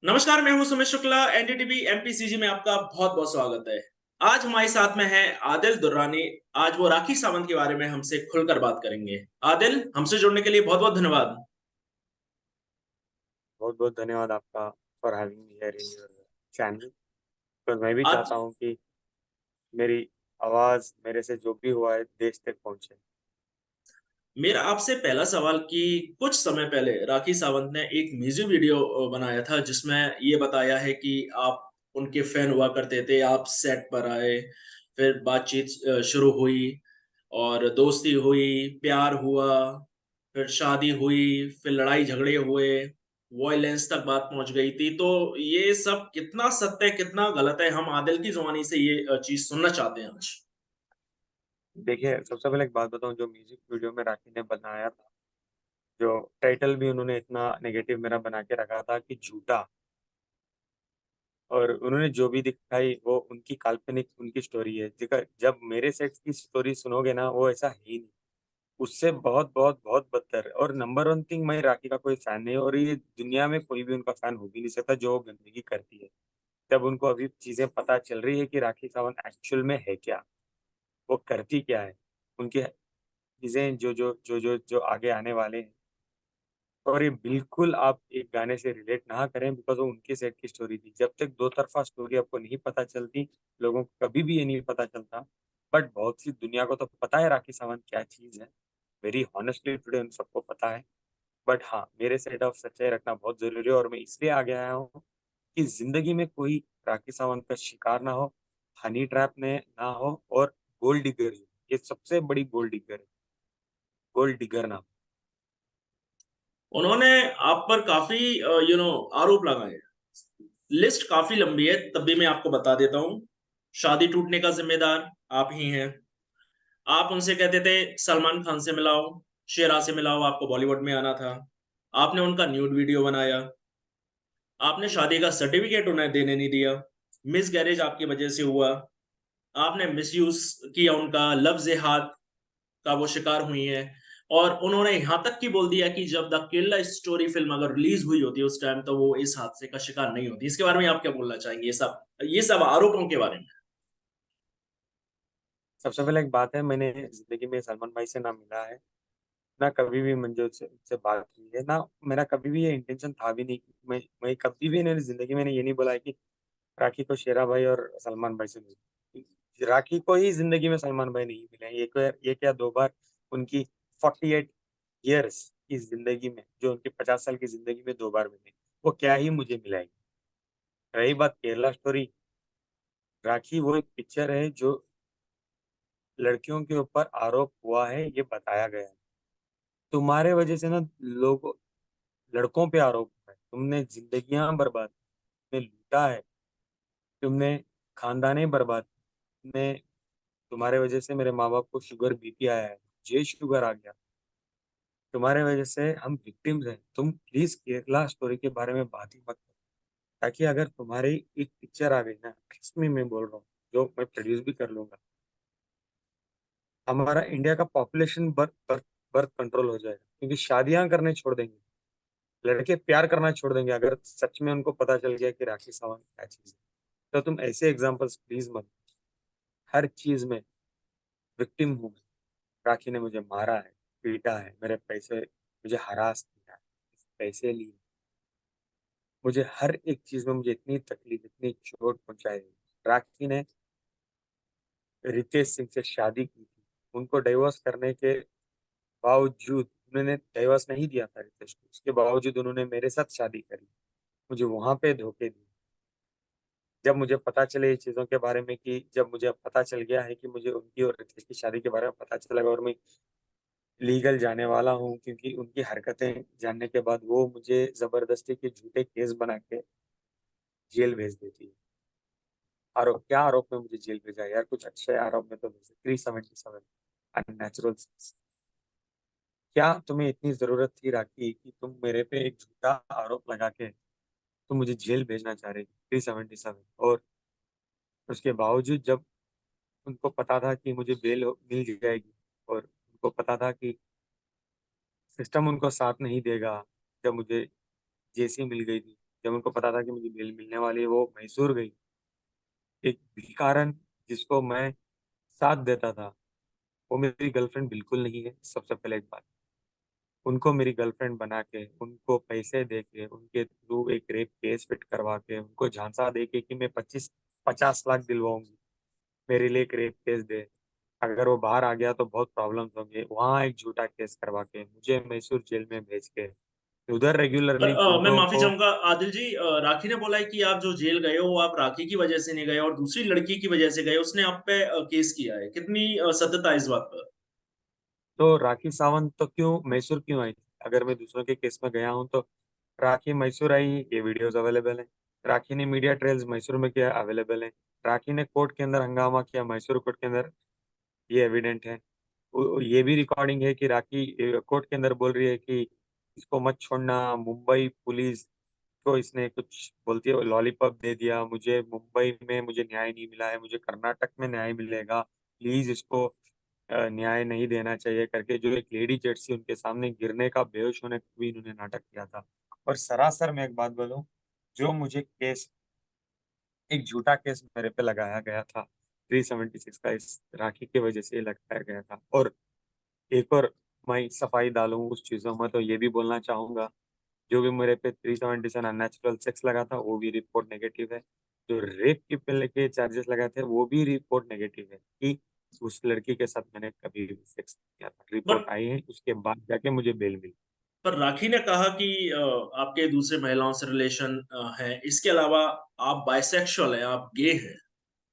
नमस्कार, मैं हूं सुमित शुक्ला। एनडीटीवी एमपीसीजी में आपका बहुत बहुत स्वागत है। आज हमारे साथ में है आदिल दुर्रानी। आज वो राखी सावंत के बारे में हमसे खुलकर बात करेंगे। आदिल, हमसे जुड़ने के लिए बहुत बहुत धन्यवाद। बहुत बहुत धन्यवाद आपका for having me here in your channel. पर मैं भी आज चाहता हूँ कि मेरी आवाज़ मेरे से जो भी हुआ है देश तक पहुँचे। मेरा आपसे पहला सवाल कि कुछ समय पहले राखी सावंत ने एक म्यूजिक वीडियो बनाया था जिसमें ये बताया है कि आप उनके फैन हुआ करते थे, आप सेट पर आए, फिर बातचीत शुरू हुई और दोस्ती हुई, प्यार हुआ, फिर शादी हुई, फिर लड़ाई झगड़े हुए, वॉयलेंस तक बात पहुंच गई थी। तो ये सब कितना सत्य है, कितना गलत है, हम आदिल की जुबानी से ये चीज सुनना चाहते हैं आज। देखिए, सबसे पहले एक बात बताऊँ, जो म्यूज़िक वीडियो में राखी ने बनाया था, जो टाइटल भी उन्होंने इतना नेगेटिव मेरा बना के रखा था कि झूठा। और उन्होंने जो भी दिखाई वो उनकी काल्पनिक उनकी स्टोरी है। देखा, जब मेरे सेट की स्टोरी सुनोगे ना, वो ऐसा है ही नहीं। उससे बहुत, बहुत, बहुत बदतर। और नंबर 1 थिंग, मैं राखी का कोई फैन नहीं हूँ और ये दुनिया में कोई भी उनका फैन हो भी नहीं सकता जो वो गंदगी करती है। जब उनको अभी चीज़ें पता चल रही है कि राखी सावंत एक्चुअल में है क्या, वो करती क्या है, उनकी चीज़ें जो आगे आने वाले हैं। और ये बिल्कुल आप एक गाने से रिलेट ना करें, बिकॉज़ वो उनके सेट की स्टोरी थी। जब तक दो तरफ़ा स्टोरी आपको नहीं पता चलती, लोगों को कभी भी ये नहीं पता चलता। बट बहुत सी दुनिया को तो पता है राखी सावंत क्या चीज़ है। वेरी हॉनेस्टली टुडे उन सबको पता है। बट हाँ, मेरे साइड ऑफ सच्चाई रखना बहुत ज़रूरी है और मैं इसलिए आगे आया हूँ कि ज़िंदगी में कोई राखी सावंत का शिकार ना हो, हनी ट्रैप में ना हो और गोल्ड डिगर। ये सबसे बड़ी गोल्ड डिगर है, गोल्ड डिगर ना हो। उन्होंने आप पर काफ़ी आरोप लगाए हैं। लिस्ट काफ़ी लंबी है, तब भी मैं आपको बता देता हूँ। शादी टूटने का ज़िम्मेदार आप ही हैं। आप उनसे कहते थे सलमान खान से मिलाओ, शेरा से मिलाओ, आपको बॉलीवुड में आना था। आपने उनका न्यूड वीडियो बनाया। आपने शादी का सर्टिफ़िकेट उन्हें देने नहीं दिया। मिसगैरेज आपकी वजह से हुआ। आपने मिसयूज़ किया उनका, लव-ज़िहाद का वो शिकार हुई हैं। और उन्होंने यहाँ तक कि बोल दिया कि जब द केरला स्टोरी फ़िल्म अगर रिलीज़ हुई होती उस टाइम, तो वो इस हादसे का शिकार नहीं होती। इसके बारे में आप क्या बोलना चाहेंगे ये सब आरोपों के बारे में? सबसे पहले एक बात है, मैंने ज़िंदगी में सलमान भाई से ना मिला है, ना कभी भी मुझे उससे उनसे बात की है, ना मेरा कभी भी ये इंटेंशन था भी नहीं कि मैं कभी भी मेरी ज़िंदगी में ये नहीं बोला है कि राखी को शेरा भाई और सलमान भाई से मिली। राखी को ही ज़िंदगी में सलमान भाई नहीं मिले हैं। ये क्या 2 बार उनकी 48 ईयर्स की ज़िंदगी में, जो उनकी 50 साल की ज़िंदगी में 2 बार मिले, वो क्या ही मुझे मिलाएगी। रही बात केरला स्टोरी, राखी वो एक पिक्चर है जो लड़कियों के ऊपर आरोप हुआ है, ये बताया गया है। तुम्हारे वजह से ना लोग लड़कों पे आरोप है, तुमने ज़िंदगियाँ बर्बाद की, तुमने लूटा है, तुमने खानदानें बर्बाद की, तुमने तुम्हारे वजह से मेरे माँ-बाप को शुगर, बीपी आया है, मुझे शुगर आ गया। तुम्हारे वजह से हम विक्टिम्स हैं। तुम प्लीज़ केरला स्टोरी के बारे में बात ही मत करो। ताकि अगर तुम्हारी एक पिक्चर आ गई ना, ट्रस्ट मी मैं बोल रहा हूँ, जो मैं प्रोड्यूस भी कर लूँगा, हमारा इंडिया का population birth birth birth control हो जाएगा। क्योंकि शादियाँ करने छोड़ देंगे, लड़के प्यार करना छोड़ देंगे अगर सच में उनको पता चल गया कि राखी सावंत क्या चीज़ है। तो तुम ऐसे एग्ज़ाम्पल्स प्लीज़ मत। हर चीज़ में विक्टिम हूँ मैं। राखी ने मुझे मारा है, पीटा है, मेरे पैसे मुझे हरास किया है, पैसे लिए। मुझे हर एक चीज़ में मुझे इतनी तकलीफ, इतनी चोट पहुँचाई है। राखी ने रितेश सिंह से शादी की थी। उनको डिवोर्स करने के बावजूद उन्होंने डिवोर्स नहीं दिया था रितेश को। उसके बावजूद उन्होंने मेरे साथ शादी करी। मुझे वहाँ पे धोखे दिए। जब मुझे पता चले इस चीज़ों के बारे में, कि जब मुझे पता चल गया है कि मुझे उनकी और रितेश की शादी के बारे में पता चला और मैं लीगल जाने वाला हूँ, क्योंकि उनकी हरकतें जानने के बाद वो मुझे ज़बरदस्ती के झूठे केस बना के जेल भेज देती है। आरोप क्या आरोप में मुझे जेल भेजा है यार, कुछ अच्छे आरोप में तो भेजे। 377 अननेचुरल सेक्स। क्या तुम्हें इतनी ज़रूरत थी राखी कि तुम मेरे पे एक झूठा आरोप लगा के तुम मुझे जेल भेजना चाह रही थी? 377। और उसके बावजूद जब उनको पता था कि मुझे मिल जाएगी और उनको पता था कि सिस्टम उनको साथ नहीं देगा, जब मुझे जेसी मिल गई थी, जब उनको पता था कि मुझे बेल मिलने वाली है, वो मैसूर गई। एक भिखारन जिसको मैं साथ देता था, वो मेरी गर्लफ्रेंड बिल्कुल नहीं है, सबसे पहले एक बात। उनको मेरी गर्लफ्रेंड बना के, उनको पैसे दे के, उनके थ्रू एक रेप केस फिट करवा के, उनको झांसा दे के कि मैं 25-50 लाख दिलवाऊंगी, मेरे लिए एक रेप केस दे। अगर वो बाहर आ गया तो बहुत प्रॉब्लम्स होंगे, वहां एक झूठा केस करवा के मुझे मैसूर जेल में भेज के उधर पर रेगुलरली मैं गुंडों माफी को। चाहूंगा आदिल जी, राखी ने बोला है कि आप जो जेल गए हो वो आप राखी की वजह से नहीं गए और दूसरी लड़की की वजह से गए, उसने आप पे केस किया है, कितनी सत्यता है इस बात पर? तो राखी सावंत तो क्यों मैसूर क्यों आई? अगर मैं दूसरों के केस में गया हूं तो राखी मैसूर आई, ये वीडियोस अवेलेबल हैं। राखी ने मीडिया ट्रायल्स मैसूर में किया, अवेलेबल है। राखी ने कोर्ट के अंदर हंगामा किया मैसूर कोर्ट के अंदर, ये एविडेंट है। ये भी रिकॉर्डिंग है कि राखी कोर्ट के अंदर बोल रही है कि इसको मत छोड़ना, मुंबई पुलिस को इसने कुछ बोलती है लॉलीपॉप दे दिया मुझे, मुंबई में मुझे न्याय नहीं मिला है, मुझे कर्नाटक में न्याय मिलेगा, प्लीज इसको न्याय नहीं देना चाहिए करके, जो एक लेडी जज थी उनके सामने गिरने का, बेहोश होने का भी इन्होंने नाटक किया था। और सरासर मैं एक बात बोलूं, जो मुझे केस, एक झूठा केस मेरे पे लगाया गया था 376 का, इस राखी की वजह से लगाया गया था। और एक और मैं सफाई डालूं उस चीजों में, तो ये भी बोलना चाहूंगा, जो भी मेरे पे 377 अननेचुरल सेक्स लगा था वो भी रिपोर्ट नेगेटिव है। जो रेप के पहले के चार्जेस लगाए थे वो भी रिपोर्ट नेगेटिव है, कि उस लड़की के साथ मैंने कभी भी सेक्स किया था। पर रिपोर्ट आई है, उसके बाद जाके मुझे बेल मिली। राखी ने कहा कि आपके दूसरे महिलाओं से रिलेशन है, इसके अलावा आप बाइसेक्सुअल हैं, आप गे हैं,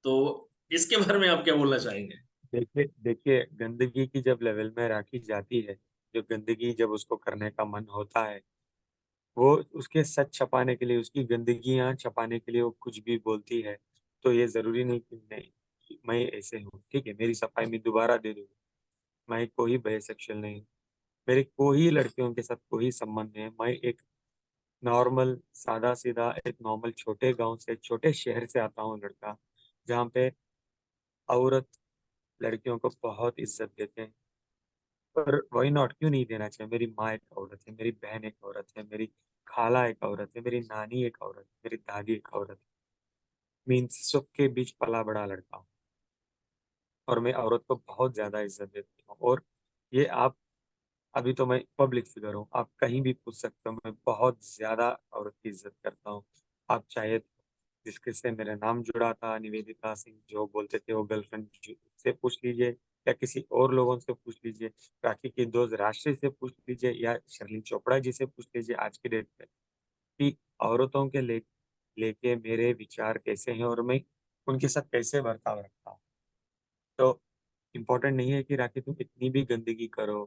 तो इसके बारे में आप क्या बोलना चाहेंगे? देखिए देखिए, गंदगी की जब लेवल में राखी जाती है, जो गंदगी जब उसको करने का मन होता है, वो उसके सच छपाने के लिए, उसकी गंदगियां छपाने के लिए वो कुछ भी बोलती है। तो ये जरूरी नहीं कि नहीं, कि मैं ऐसे हूँ, ठीक है, मेरी सफाई में दोबारा दे दूँ, मैं कोई बाइसेक्सुअल नहीं हूँ। मेरे कोई लड़कियों के साथ कोई संबंध नहीं है। मैं एक नॉर्मल सादा सीधा एक नॉर्मल छोटे गांव से, छोटे शहर से आता हूँ, लड़का, जहाँ पे औरत लड़कियों को बहुत इज्जत देते हैं। पर वाई नॉट, क्यों नहीं देना चाहिए? मेरी माँ एक औरत है, मेरी बहन एक औरत है, मेरी खाला एक औरत है, मेरी नानी एक औरत है, मेरी दादी एक औरत है। मीन्स सबके बीच पला बड़ा लड़का हूँ, और मैं औरत को बहुत ज्यादा इज्जत देती हूँ। और ये आप, अभी तो मैं पब्लिक फिगर हूँ, आप कहीं भी पूछ सकते हो, मैं बहुत ज्यादा औरत की इज्जत करता हूँ। आप चाहे जिसके से मेरा नाम जुड़ा था, निवेदिता सिंह जो बोलते थे वो गर्लफ्रेंड, से पूछ लीजिए, या किसी और लोगों से पूछ लीजिए, राखी की दोस्त राशि से पूछ लीजिए, या शर्लिन चोपड़ा जी से पूछ लीजिए, आज की डेट पे कि औरतों के लेके मेरे विचार कैसे हैं, और मैं उनके साथ कैसे बर्ताव रखता हूँ। तो इम्पोर्टेंट नहीं है कि राखी तुम इतनी भी गंदगी करो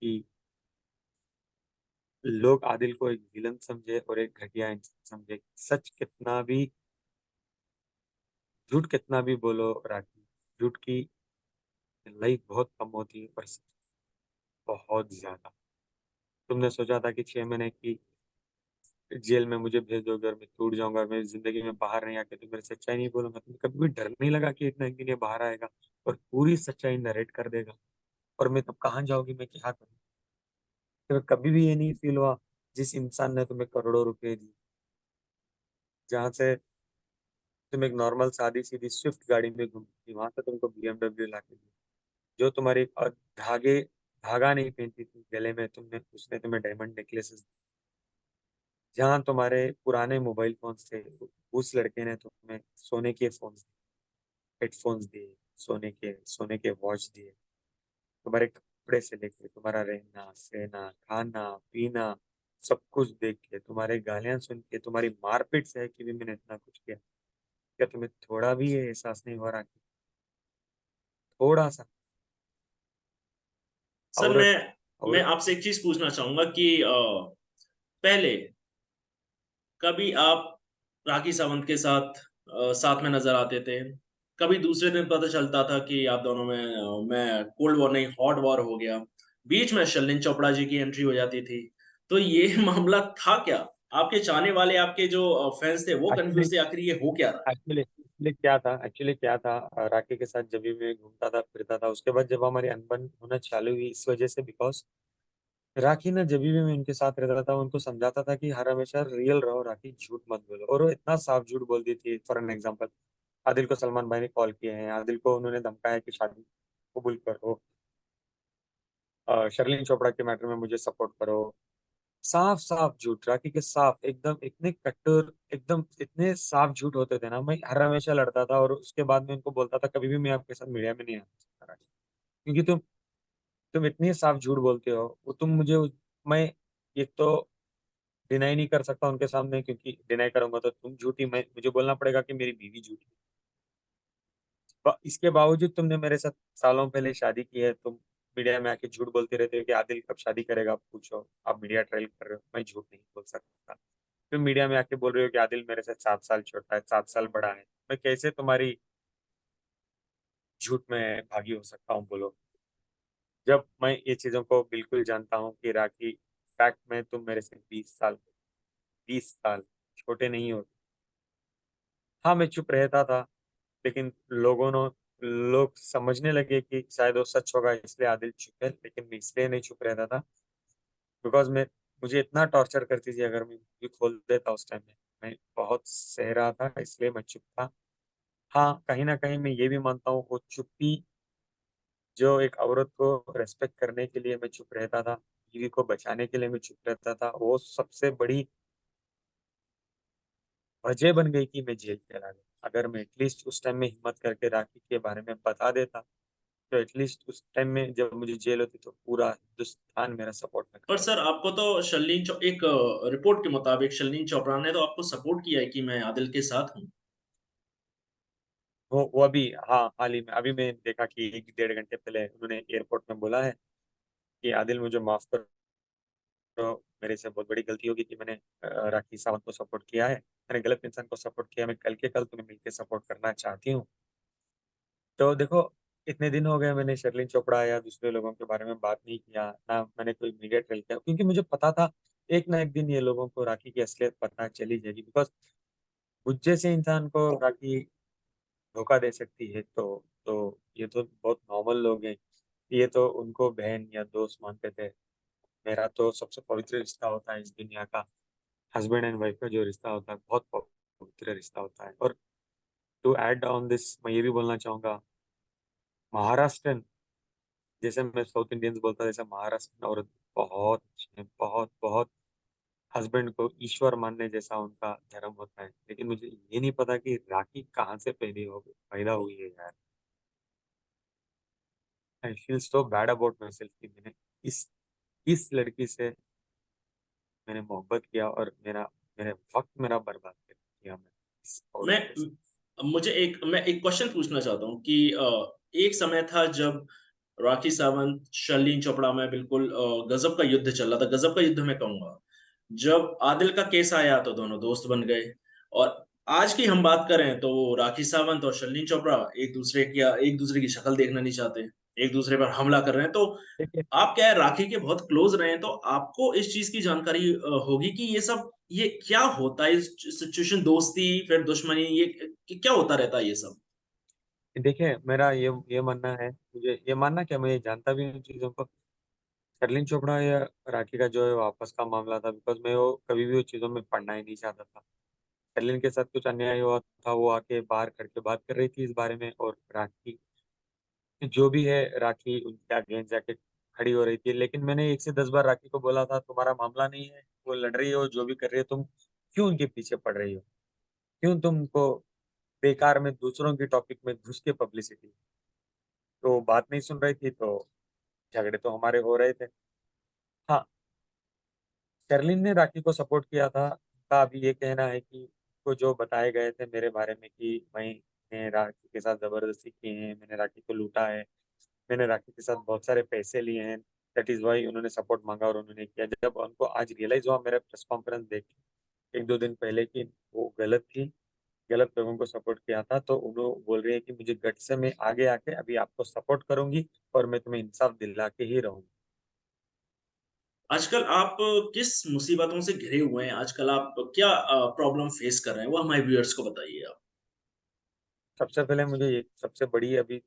कि लोग आदिल को एक विलन समझे और एक घटिया इंसान समझे। सच कितना भी, झूठ कितना भी बोलो राखी, झूठ की लाइफ बहुत कम होती है, पर सच बहुत ज्यादा। तुमने सोचा था कि 6 महीने की जेल में मुझे भेज दोगे और मैं टूट जाऊंगा, मेरी जिंदगी में बाहर नहीं आके तुम मेरे सच्चाई नहीं बोलूंगा? तुम्हें कभी भी डर नहीं लगा कि इतना एक दिन ये बाहर आएगा और पूरी सच्चाई नरेट कर देगा? और मैं तब कहाँ जाऊंगी, मैं क्या करूँ? तुम्हें कभी भी ये नहीं फील हुआ, जिस इंसान ने तुम्हें करोड़ों रुपए दी, जहां से तुम एक नॉर्मल सादी सीधी स्विफ्ट गाड़ी में घूमती थी, वहां से तुमको BMW ला के दी, जो तुम्हारी धागा नहीं पहनती थी गले में, तुमने उसने तुम्हें डायमंड नेकलेसेस, जहाँ तुम्हारे पुराने मोबाइल फोन्स थे, उस लड़के ने तुम्हें सोने के फोन, हेडफोन्स दिए, सोने के वॉच दिए, तुम्हारे कपड़े से लेके तुम्हारा रहना सहना खाना पीना, सब कुछ देख के, तुम्हारे गालियां सुन के, तुम्हारी मारपीट सह के भी मैंने इतना कुछ किया। क्या तुम्हें थोड़ा भी ये एहसास नहीं हो रहा कि थोड़ा सा सर मैं औरत मैं औरत आपसे एक चीज पूछना चाहूंगा कि पहले कभी आप राखी सावंत के साथ साथ में नजर आते थे? कभी दूसरे दिन पता चलता था कि आप दोनों में मैं कोल्ड वॉर नहीं हॉट वॉर हो गया, बीच में शर्लिन चोपड़ा जी की एंट्री हो जाती थी, तो ये मामला था क्या? आपके चाहने वाले, आपके जो फैंस थे वो एक्चुअली कंफ्यूज थे, आखिर ये हो क्या रहा है? एक्चुअली क्या था, राखी के साथ जब भी मैं घूमता था फिरता था, उसके बाद जब हमारी अनबन होना चालू हुई इस वजह से, बिकॉज राखी ना जब भी मैं उनके साथ रहता था उनको समझाता था कि हर हमेशा रियल रहो, राखी झूठ मत बोलो, और वो इतना साफ झूठ बोलती थी। फॉर एन एग्जांपल, आदिल को सलमान भाई ने कॉल किए हैं, आदिल को उन्होंने धमकाया कि शादी कबूल करो, शर्लिन चोपड़ा के मैटर में मुझे सपोर्ट करो। साफ साफ झूठ, राखी के साफ एकदम, इतने कट्टर, एकदम इतने साफ झूठ होते थे ना। मैं हर हमेशा लड़ता था और उसके बाद में उनको बोलता था कभी भी मैं आपके साथ मीडिया में नहीं आ सकता राखी, क्योंकि तुम इतनी साफ झूठ बोलते हो। वो तुम मुझे मैं एक तो डिनाई नहीं कर सकता उनके सामने, क्योंकि डिनाई करूंगा तो तुम झूठी, मैं मुझे बोलना पड़ेगा कि मेरी बीवी झूठी। इसके बावजूद तुमने मेरे साथ सालों पहले शादी की है, तुम मीडिया में आके झूठ बोलते रहते हो कि आदिल कब शादी करेगा, आप पूछो, आप मीडिया ट्रायल कर रहे हो। मैं झूठ नहीं बोल सकता। तुम मीडिया में आके बोल रहे हो कि आदिल मेरे से 7 साल छोटा है, 7 साल बड़ा है। मैं कैसे तुम्हारी झूठ में भागी हो सकता हूँ, बोलो। जब मैं ये चीजों को बिल्कुल जानता हूँ कि राखी, फैक्ट में तुम मेरे से 20 साल, 20 साल छोटे नहीं हो। हाँ, मैं चुप रहता था, लेकिन लोग समझने लगे कि शायद वो सच होगा, इसलिए आदिल चुप है। लेकिन मैं इसलिए नहीं चुप रहता था बिकॉज मैं मुझे इतना टॉर्चर करती थी, अगर मैं भी खोल देता उस टाइम में। मैं बहुत सह रहा था, इसलिए मैं चुप था। हाँ, कहीं ना कहीं मैं ये भी मानता हूँ वो चुप्पी, जो एक औरत को रेस्पेक्ट करने के लिए मैं चुप रहता था, बीवी को बचाने के लिए मैं चुप रहता था, वो सबसे बड़ी वजह बन गई कि मैं जेल चला गया। अगर मैं एटलीस्ट उस टाइम में हिम्मत करके राखी के बारे में बता देता, तो एटलीस्ट उस टाइम में जब मुझे जेल होती तो पूरा हिंदुस्तान मेरा सपोर्ट में पर खड़ा सर आपको तो एक रिपोर्ट के मुताबिक शर्लीन चोपड़ा ने तो आपको सपोर्ट किया है कि मैं आदिल के साथ हूँ। वो अभी, हाँ, हाल ही में अभी मैं देखा कि 1 डेढ़ घंटे पहले उन्होंने एयरपोर्ट में बोला है कि आदिल मुझे माफ करो, मेरे से बहुत बड़ी गलती होगी कि मैंने राखी सावंत को सपोर्ट किया है, मैंने गलत इंसान को सपोर्ट किया, मैं कल के कल तुम्हें मिलकर सपोर्ट करना चाहती हूँ। तो देखो, इतने दिन हो गए मैंने शर्लिन चोपड़ा या दूसरे लोगों के बारे में बात नहीं किया, ना मैंने कोई मीडिया ट्रेल किया, क्योंकि मुझे पता था एक ना एक दिन ये लोगों को राखी की असलियत पता चली जाएगी। बिकॉज मुझ जैसे इंसान को राखी धोखा दे सकती है, तो ये तो बहुत नॉर्मल लोग हैं। ये तो उनको बहन या दोस्त मानते थे। मेरा तो सबसे पवित्र रिश्ता होता है इस दुनिया का, हस्बैंड एंड वाइफ का जो रिश्ता होता है, बहुत पवित्र रिश्ता होता है। और टू ऐड ऑन दिस, मैं ये भी बोलना चाहूंगा, महाराष्ट्र, जैसे मैं साउथ इंडियंस बोलता हूँ, जैसे महाराष्ट्र और बहुत अच्छे हैं, बहुत बहुत। हस्बैंड को ईश्वर मानने जैसा उनका धर्म होता है। लेकिन मुझे ये नहीं पता कि राखी कहाँ से पैदा हुई है यार। I feel so bad about my self कि मैंने इस इस लड़की से मैंने मोहब्बत किया, और मेरे वक्त मेरा बर्बाद कर दिया मैं इस औरत मैं के साथ। मैं एक क्वेश्चन पूछना चाहता हूँ कि एक समय था जब राखी सावंत शर्लीन चोपड़ा में बिल्कुल गजब का युद्ध चल रहा था, गजब का युद्ध मैं कहूंगा। जब आदिल का केस आया तो दोनों दोस्त बन गए। और आज की हम बात करें तो वो राखी सावंत और शर्लीन चोपड़ा एक दूसरे की शक्ल देखना नहीं चाहते, एक दूसरे पर हमला कर रहे हैं। तो देखिए आप क्या है, राखी के बहुत क्लोज रहे हैं, तो आपको इस चीज की जानकारी होगी कि ये क्या होता है इस सिचुएशन, दोस्ती फिर दुश्मनी, ये क्या होता रहता है ये सब। देखिए, मेरा ये मानना है, मुझे ये मानना क्या, मैं ये जानता भी इन चीजों को। शर्लिन चोपड़ा या राखी का जो है वापस का मामला था, बिकॉज मैं वो कभी भी उस चीजों में पढ़ना ही नहीं चाहता था। शर्लिन के साथ कुछ अन्याय हुआ था, वो आके बाहर खड़ के बात कर रही थी इस बारे में, और राखी जो भी है, राखी उनके अगेंस्ट जाके खड़ी हो रही थी। लेकिन मैंने 1 से 10 बार राखी को बोला था, तुम्हारा मामला नहीं है, वो लड़ रही हो जो भी कर रही हो, तुम क्यों उनके पीछे पड़ रही हो, क्यों तुमको बेकार में दूसरों की टॉपिक में घुस के पब्लिसिटी। तो बात नहीं सुन रही थी, तो झगड़े तो हमारे हो रहे थे। हाँ, शर्लिन ने राखी को सपोर्ट किया था। उनका अभी ये कहना है कि को जो बताए गए थे मेरे बारे में कि मैंने राखी के साथ जबरदस्ती की है, मैंने राखी को लूटा है, मैंने राखी के साथ बहुत सारे पैसे लिए हैं, दैट इज वाई उन्होंने सपोर्ट मांगा और उन्होंने किया। जब उनको आज रियलाइज हुआ मेरा प्रेस कॉन्फ्रेंस देख के 1 2 दिन पहले कि वो गलत थी, गलत लोगों को सपोर्ट किया था, तो उन्होंने बोल रही है कि मुझे गट से मैं आगे आके अभी आपको सपोर्ट करूंगी और मैं तुम्हें इंसाफ दिला के ही रहूंगी। आजकल आप किस मुसीबतों से घिरे हुए हैं, आजकल आप क्या प्रॉब्लम फेस कर रहे हैं, वो हमारे व्यूअर्स को बताइए आप। सबसे पहले मुझे ये सबसे बड़ी अभी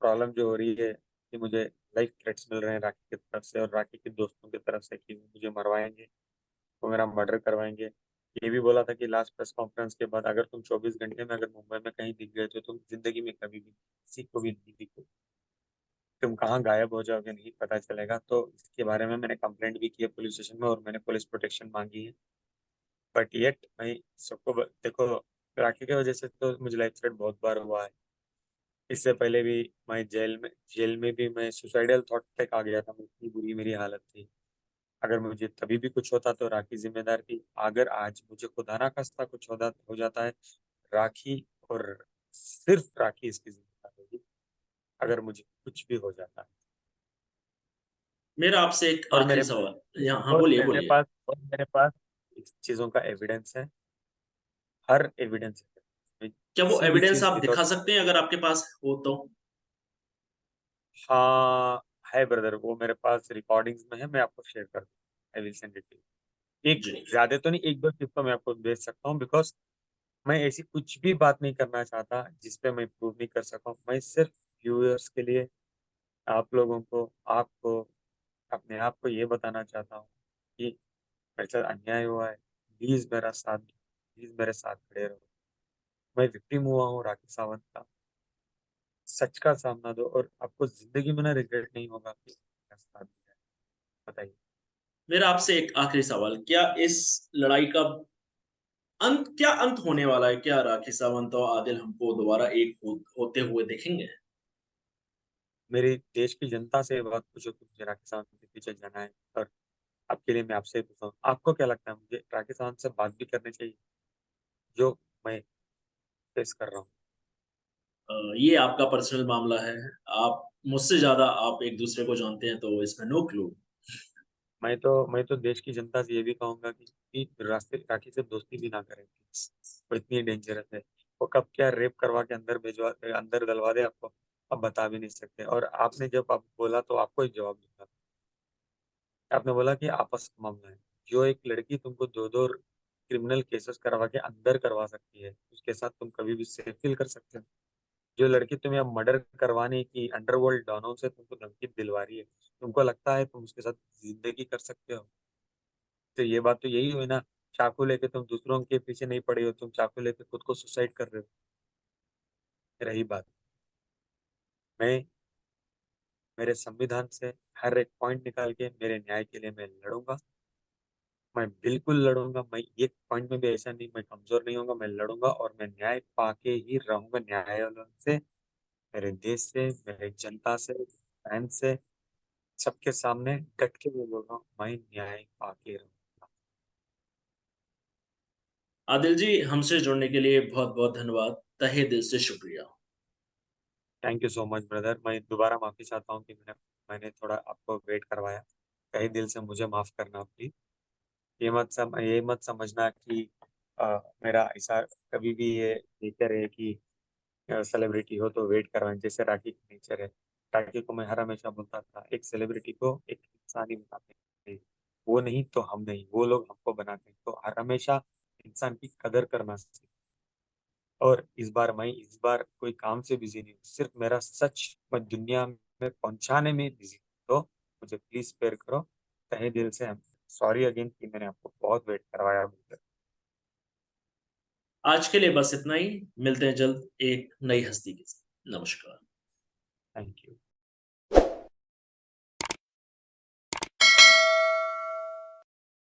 प्रॉब्लम जो हो रही है कि मुझे लाइफ थ्रेट्स मिल रहे हैं राखी की तरफ से और राखी के दोस्तों की तरफ से कि वो मुझे मरवाएंगे, वो मेरा मर्डर करवाएंगे। ये भी बोला था कि लास्ट प्रेस कॉन्फ्रेंस के बाद अगर तुम 24 घंटे में अगर मुंबई में कहीं दिख गए तो तुम जिंदगी में कभी भी किसी को भी नहीं दिखो, तुम कहाँ गायब हो जाओगे नहीं पता चलेगा। तो इसके बारे में मैंने कंप्लेंट भी की है पुलिस स्टेशन में और मैंने पुलिस प्रोटेक्शन मांगी है। बट येट मैं सबको देखो, राखी की वजह से तो मुझे लाइफ थ्रेट बहुत बार हुआ है। इससे पहले भी मैं जेल में भी मैं सुसाइडल थॉट तक आ गया था, इतनी बुरी मेरी हालत थी। अगर मुझे तभी भी कुछ होता तो राखी जिम्मेदार थी। अगर आज मुझे खुदा ना खास्ता कुछ हो जाता है, राखी और सिर्फ राखी इसकी जिम्मेदार होगी अगर मुझे कुछ भी हो जाता है। मेरा आपसे एक और आखिरी मेरे सवाल, हाँ और बोलिए मेरे बोलिए। पास और मेरे पास इस चीजों का एविडेंस है, हर एविडेंस है। मैं क्या वो किसी भी एविडेंस चीज आप विदाउट, दिखा सकते हैं अगर आपके पास हो तो? हाँ है ब्रदर, वो मेरे पास रिकॉर्डिंग्स में है, मैं आपको शेयर कर दूँ, आई विल सेंड इट। एक जी। ज्यादा तो नहीं, एक दो चीज तो मैं आपको भेज सकता हूँ, बिकॉज मैं ऐसी कुछ भी बात नहीं करना चाहता जिसपे मैं प्रूव नहीं कर सका हूँ। मैं सिर्फ व्यूअर्स के लिए, आप लोगों को, आपको, अपने आप को ये बताना चाहता हूँ कि मेरे साथ अन्याय हुआ है, प्लीज मेरा साथ दो, प्लीज मेरे साथ खड़े रहो। मैं विक्टिम हुआ हूँ राखी सावंत का, सच का सामना दो और आपको जिंदगी में ना रिग्रेट नहीं होगा कि मेरा साथ दिया है। बताइए। मेरा आपसे एक आखिरी सवाल, क्या इस लड़ाई का अंत होने वाला है? क्या राखी सावंत और आदिल हमको दोबारा एक होते हुए देखेंगे? मेरी देश की जनता से ये बात पूछो कि मुझे राखी सावंत के पीछे जाना है, और आपके लिए मैं आपसे पूछता हूँ, आपको क्या लगता है मुझे राखी सावंत से बात भी करनी चाहिए जो मैं फेस कर रहा हूँ? ये आपका पर्सनल मामला है। आप मुझसे ज्यादा आप एक दूसरे को जानते हैं, तो इसमें नो क्लू। मैं तो देश की जनता से ये भी कहूंगा कि रास्ते राखी से दोस्ती भी ना करें, वो इतनी डेंजरस है। वो कब क्या रेप करवा के अंदर डलवा दे आपको, आप बता भी नहीं सकते। और आपने जब आप बोला तो आपको एक जवाब दूंगा। आपने बोला कि आपस का मामला है, जो एक लड़की तुमको दो दो क्रिमिनल केसेस करवा के अंदर करवा सकती है उसके साथ तुम कभी भी सेफ फील कर सकते हो? जो लड़की तुम्हें अब मर्डर करवाने की अंडरवर्ल्ड डॉनों से तुमको धमकी दिलवा रही है, तुमको लगता है तुम उसके साथ जिंदगी कर सकते हो? तो ये बात तो यही हुई ना, चाकू लेके तुम दूसरों के पीछे नहीं पड़े हो, तुम चाकू लेके खुद को सुसाइड कर रहे हो। रही बात, मैं मेरे संविधान से हर एक पॉइंट निकाल के मेरे न्याय के लिए मैं लड़ूंगा। मैं बिल्कुल लड़ूंगा, मैं एक पॉइंट में भी ऐसा नहीं, मैं कमजोर नहीं होऊंगा, मैं लड़ूंगा और मैं न्याय पाके ही रहूंगा, न्यायालय से, मेरे देश से, मेरे जनता से, बहन से, सबके सामने डट के मैं बोल रहा हूँ, मैं न्याय पाके रहूंगा। आदिल जी, हमसे जुड़ने के लिए बहुत बहुत धन्यवाद, तहे दिल से शुक्रिया। Thank you so much brother, मैं दोबारा माफी चाहता हूँ कि मैंने थोड़ा आपको वेट करवाया। तहे दिल से मुझे माफ करना प्लीज। ये मत समझना कि मेरा ऐसा कभी भी ये नेचर है कि सेलिब्रिटी हो तो वेट करवाएं, जैसे राखी का नेचर है। राखी को मैं हर हमेशा बोलता था, एक सेलिब्रिटी को एक इंसान ही बनाते हैं, वो नहीं तो हम नहीं, वो लोग हमको बनाते हैं। तो हर हमेशा इंसान की कदर करना सीखें। और इस बार कोई काम से बिजी नहीं हूँ, सिर्फ मेरा सच मैं दुनिया में पहुंचाने में बिजी हूँ। तो मुझे प्लीज स्पेयर करो, तहे दिल से सॉरी अगेन कि मैंने आपको बहुत वेट करवाया। आज के लिए बस इतना ही। मिलते हैं जल्द एक नई हस्ती के साथ। नमस्कार। Thank you.